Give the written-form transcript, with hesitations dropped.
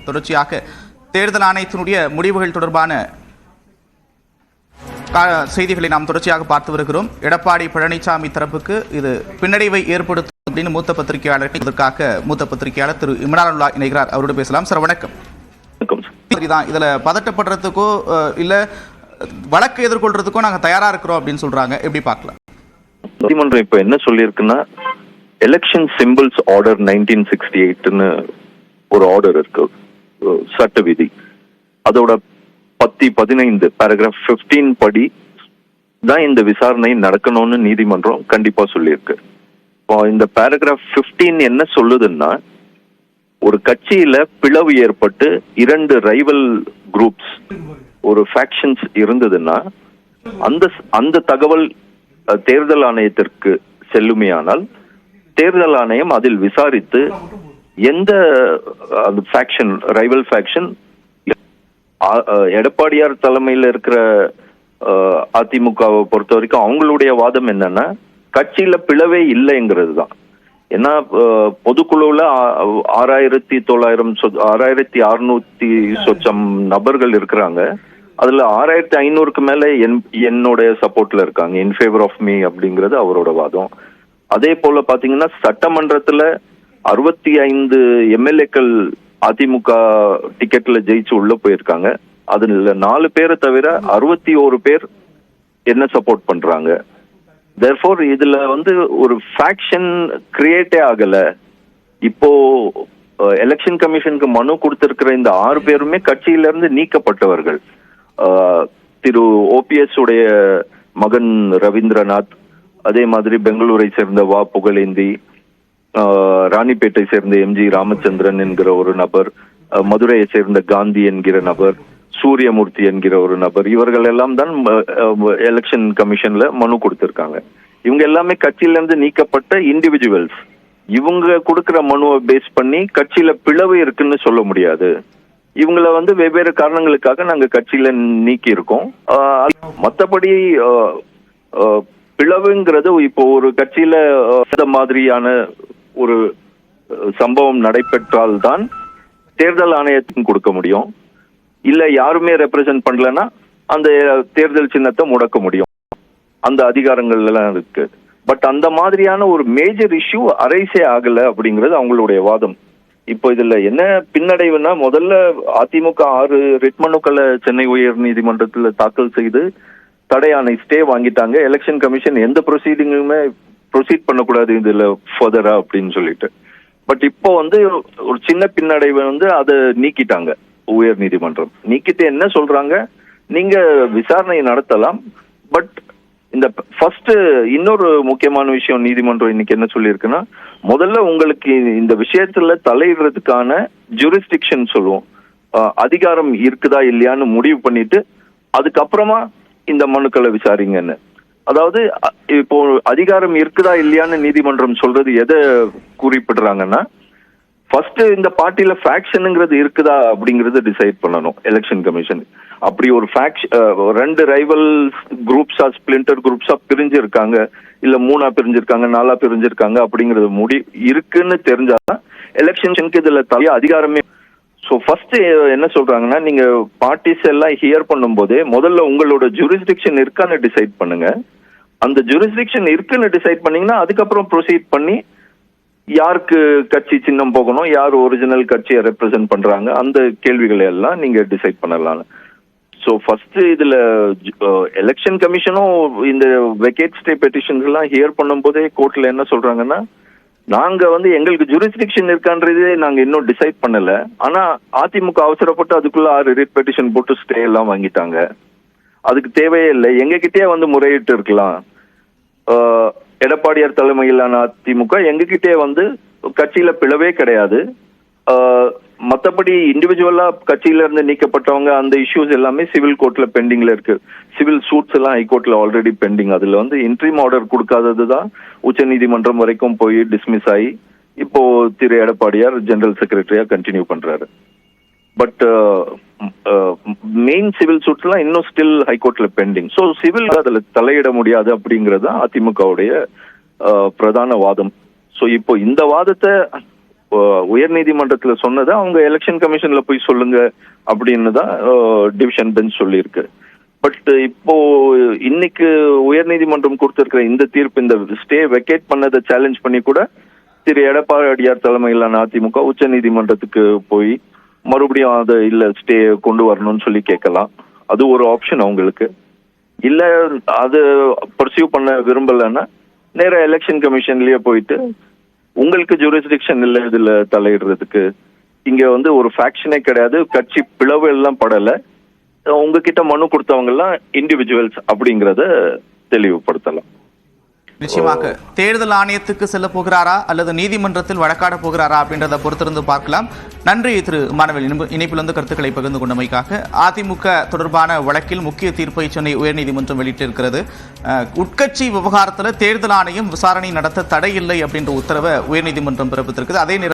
தொடர்ச்சியாக தேர்தல் ஆணையத்தினுடைய முடிவுகள் தொடர்பான செய்திகளை நாம் தொடர்ச்சியாக பார்த்து வருகிறோம். எடப்பாடி பழனிசாமி தரப்புக்கு இது பின்னடைவை ஏற்படுத்தும் அப்படின்னு மூத்த பத்திரிகையாளர் இதற்காக மூத்த பத்திரிகையாளர் திரு இம்ரானுல்லா இணைகிறார். அவரோடு பேசலாம். சார் வணக்கம். சரிதான், இதுல பதட்டப்படுறதுக்கோ இல்ல வழக்கு எதிர்கொள்றதுக்கோ நாங்க தயாரா இருக்கிறோம் அப்படின்னு சொல்றாங்க. எப்படி பார்க்கலாம்? நீதிமன்றம் இப்ப என்ன சொல்லியிருக்குன்னா, எலெக்ஷன் சிம்பிள்ஸ் ஆர்டர் 1968ன்னு ஒரு ஆர்டர் இருக்கு, சட்ட விதி. அதோட 15 பேராகிராஃப் 15 படி தான் இந்த விசாரணை நடக்கணும்னு நீதிமன்றம் கண்டிப்பா சொல்லியிருக்கு. இப்போ இந்த பேராகிராஃப் 15 என்ன சொல்லுதுன்னா, ஒரு கட்சியில பிளவு ஏற்பட்டு 2 ரைவல் குரூப்ஸ், ஒரு ஃபேக்ஷன்ஸ் இருந்ததுன்னா அந்த தகவல் தேர்தல் ஆணையத்திற்கு செல்லுமையானால் தேர்தல் ஆணையம் அதில் விசாரித்து எந்த ஃபேக்ஷன், ரைவல் ஃபேக்ஷன், எடப்பாடியார் தலைமையில் இருக்கிற அதிமுகவை பொறுத்த வரைக்கும் அவங்களுடைய வாதம் என்னன்னா, கட்சியில பிளவே இல்லைங்கிறது தான். ஏன்னா பொதுக்குழுவில் 6,600 சொச்சம் நபர்கள் இருக்கிறாங்க. அதுல 6,500க்கு மேல என்னோட சப்போர்ட்ல இருக்காங்க, இன் ஃபேவர் ஆஃப் மீ அப்படிங்கிறது அவரோட வாதம். அதே போல பாத்தீங்கன்னா சட்டமன்றத்துல 65 எம்எல்ஏக்கள் அதிமுக டிக்கெட்ல ஜெயிச்சு உள்ள போயிருக்காங்க. அதுல 4 பேரை தவிர 61 பேர் என்ன சப்போர்ட் பண்றாங்க. தேர்ஃபோர் இதுல ஒரு ஃபேக்ஷன் கிரியேட்டே ஆகல. இப்போ எலெக்ஷன் கமிஷனுக்கு மனு கொடுத்திருக்கிற இந்த 6 பேருமே கட்சியில இருந்து நீக்கப்பட்டவர்கள். திரு ஓபிஎஸ் உடைய மகன் ரவீந்திரநாத், அதே மாதிரி பெங்களூரை சேர்ந்த வா புகழேந்தி, ராணிப்பேட்டை சேர்ந்த எம்ஜி ராமச்சந்திரன் என்கிற ஒரு நபர், மதுரையை சேர்ந்த காந்தி என்கிற நபர், சூரியமூர்த்தி என்கிற ஒரு நபர், இவர்கள் எல்லாம் தான் எலெக்ஷன் கமிஷன்ல மனு கொடுத்திருக்காங்க. இவங்க எல்லாமே கட்சியில இருந்து நீக்கப்பட்ட இண்டிவிஜுவல்ஸ். இவங்க கொடுக்கிற மனுவை பேஸ் பண்ணி கட்சியில பிளவு இருக்குன்னு சொல்ல முடியாது. இவங்கள வெவ்வேறு காரணங்களுக்காக நாங்க கட்சியில நீக்கி இருக்கோம். மற்றபடி பிளவுங்கிறது இப்போ ஒரு கட்சியில இந்த மாதிரியான ஒரு சம்பவம் நடைபெற்றால் தான் தேர்தல் ஆணையத்துக்கு கொடுக்க முடியும். இல்ல யாருமே ரெப்ரசன்ட் பண்ணலன்னா அந்த தேர்தல் சின்னத்தை முடக்க முடியும். அந்த அதிகாரங்கள் எல்லாம் இருக்கு. பட் அந்த மாதிரியான ஒரு மேஜர் இஷ்யூ அரைசே ஆகல அப்படிங்கிறது அவங்களுடைய வாதம். இப்போ இதுல என்ன பின்னடைவுன்னா, முதல்ல அதிமுக 6 ரிட் மனுக்களை சென்னை உயர் நீதிமன்றத்துல தாக்கல் செய்து தடை ஆணை ஸ்டே வாங்கிட்டாங்க. எலெக்ஷன் கமிஷன் எந்த ப்ரொசீடிங்குமே ப்ரொசீட் பண்ணக்கூடாது இதுல ஃபர்தரா அப்படின்னு சொல்லிட்டு. பட் இப்போ ஒரு சின்ன பின்னடைவை அதை நீக்கிட்டாங்க உயர் நீதிமன்றம். நீக்கிட்டு என்ன சொல்றாங்க, நீங்க விசாரணை நடத்தலாம், பட் இந்த ஃபர்ஸ்ட் இன்னொரு முக்கியமான விஷயம் நீதிமன்றம் இன்னைக்கு என்ன சொல்லியிருக்குன்னா, முதல்ல உங்களுக்கு இந்த விஷயத்துல தலையிடுறதுக்கான ஜூரிஸ்டிக்ஷன் சொல்லுவோம், அதிகாரம் இருக்குதா இல்லையான்னு முடிவு பண்ணிட்டு அதுக்கப்புறமா இந்த மனுக்களை விசாரிங்கன்னு. அதாவது இப்போ அதிகாரம் இருக்குதா இல்லையான்னு நீதிமன்றம் சொல்றது எதை குறிப்பிடுறாங்கன்னா, ஃபர்ஸ்ட் இந்த பார்ட்டியில ஃபேக்ஷனுங்கிறது இருக்குதா அப்படிங்கறது டிசைட் பண்ணணும் எலெக்ஷன் கமிஷன். அப்படி ஒரு 2 ரைவல் குரூப்ஸா, ஸ்பிளிண்டர் குரூப்ஸா பிரிஞ்சிருக்காங்க, இல்ல 3ஆ பிரிஞ்சிருக்காங்க, 4ஆ பிரிஞ்சிருக்காங்க அப்படிங்கிறது இருக்குன்னு தெரிஞ்சாதான் எலெக்ஷனுக்கு இதுல அதிகாரமே. ஸோ ஃபர்ஸ்ட் என்ன சொல்றாங்கன்னா, நீங்க பார்ட்டிஸ் எல்லாம் ஹியர் பண்ணும் போதே முதல்ல உங்களோட ஜூரிஸ்டிக்ஷன் இருக்கான்னு டிசைட் பண்ணுங்க. அந்த ஜூரிஸ்டிக்ஷன் இருக்குன்னு டிசைட் பண்ணீங்கன்னா அதுக்கப்புறம் ப்ரொசீட் பண்ணி யாருக்கு கட்சி சின்னம் போகணும், யார் ஒரிஜினல் கட்சியை ரெப்ரசென்ட் பண்றாங்க, அந்த கேள்விகளை எல்லாம் நீங்க டிசைட் பண்ணலாம். ஸோ ஃபர்ஸ்ட் இதுல எலெக்ஷன் கமிஷனும் இந்த வெக்கேட் ஸ்டே பெட்டிஷன்ஸ் எல்லாம் ஹியர் பண்ணும் போதே கோர்ட்ல என்ன சொல்றாங்கன்னா, நாங்க எங்களுக்கு ஜூரிஸ்டிக்ஷன் இருக்கான்றதே நாங்க இன்னும் டிசைட் பண்ணல. ஆனா அதிமுக அவசரப்பட்டு அதுக்குள்ள 6 ரிட் பெட்டிஷன் போட்டு ஸ்டே எல்லாம் வாங்கிட்டாங்க. அதுக்கு தேவையே இல்லை, எங்ககிட்டயே முறையிட்டு இருக்கலாம். எடப்பாடியார் தலைமையிலான அதிமுக எங்ககிட்டே கட்சியில பிளவே கிடையாது. மற்றபடி இண்டிவிஜுவலா கட்சியில இருந்து நீக்கப்பட்டவங்க அந்த இஷ்யூஸ் எல்லாமே சிவில் கோர்ட்ல பெண்டிங்ல இருக்கு. சிவில் சூட்ஸ் எல்லாம் ஹைகோர்ட்ல ஆல்ரெடி பெண்டிங். அதுல இன்ட்ரீம் ஆர்டர் கொடுக்காததுதான் உச்ச நீதிமன்றம் வரைக்கும் போய் டிஸ்மிஸ் ஆகி இப்போ திரு எடப்பாடியார் ஜெனரல் செக்ரட்டரியா கண்டினியூ பண்றாரு. பட் மெயின் சிவில் சூட்ஸ் எல்லாம் இன்னும் ஸ்டில் ஹைகோர்ட்ல பெண்டிங். ஸோ சிவில் அதுல தலையிட முடியாது அப்படிங்கிறது அதிமுகவுடைய பிரதான வாதம். ஸோ இப்போ இந்த வாதத்தை உயர்நீதிமன்றத்துல சொன்னதை அவங்க எலெக்ஷன் கமிஷன்ல போய் சொல்லுங்க அப்படின்னு தான் டிவிஷன் பெஞ்ச் சொல்லியிருக்கு. பட் இப்போ இன்னைக்கு உயர்நீதிமன்றம் கொடுத்திருக்கிற இந்த தீர்ப்பு, இந்த ஸ்டே வெக்கேட் பண்ணதை சேலஞ்ச் பண்ணி கூட திரு எடப்பாடியார் தலைமையிலான அதிமுக உச்ச நீதிமன்றத்துக்கு போய் மறுபடியும் அதை இல்ல ஸ்டே கொண்டு வரணும்னு சொல்லி கேட்கலாம். அது ஒரு ஆப்ஷன் அவங்களுக்கு. இல்ல அது பர்சியூ பண்ண விரும்பலன்னா நேரா எலெக்ஷன் கமிஷன்லயே போயிட்டு உங்களுக்கு ஜூரிஸ்டிக்ஷன் இல்ல இதுல தலையிடுறதுக்கு, இங்க ஒரு ஃபேக்ஷனே கிடையாது, கட்சி பிளவு எல்லாம் படல, உங்ககிட்ட மனு கொடுத்தவங்க எல்லாம் இண்டிவிஜுவல்ஸ் அப்படிங்கறத தெளிவுபடுத்தலாம். நிச்சயமாக தேர்தல் ஆணையத்துக்கு செல்ல போகிறாரா அல்லது நீதிமன்றத்தில் வழக்காட போகிறாரா அப்படின்றத பொறுத்திருந்து பார்க்கலாம். நன்றி திரு இமானுவேல், இணைப்பிலிருந்து கருத்துக்களை பகிர்ந்து கொண்டமைக்காக. அதிமுக தொடர்பான வழக்கில் முக்கிய தீர்ப்பை சென்னை உயர்நீதிமன்றம் வெளியிட்டிருக்கிறது. உட்கட்சி விவகாரத்தில் தேர்தல் ஆணையம் விசாரணை நடத்த தடை இல்லை அப்படின்ற உத்தரவை உயர்நீதிமன்றம் பிறப்பித்திருக்கிறது. அதே நேரம்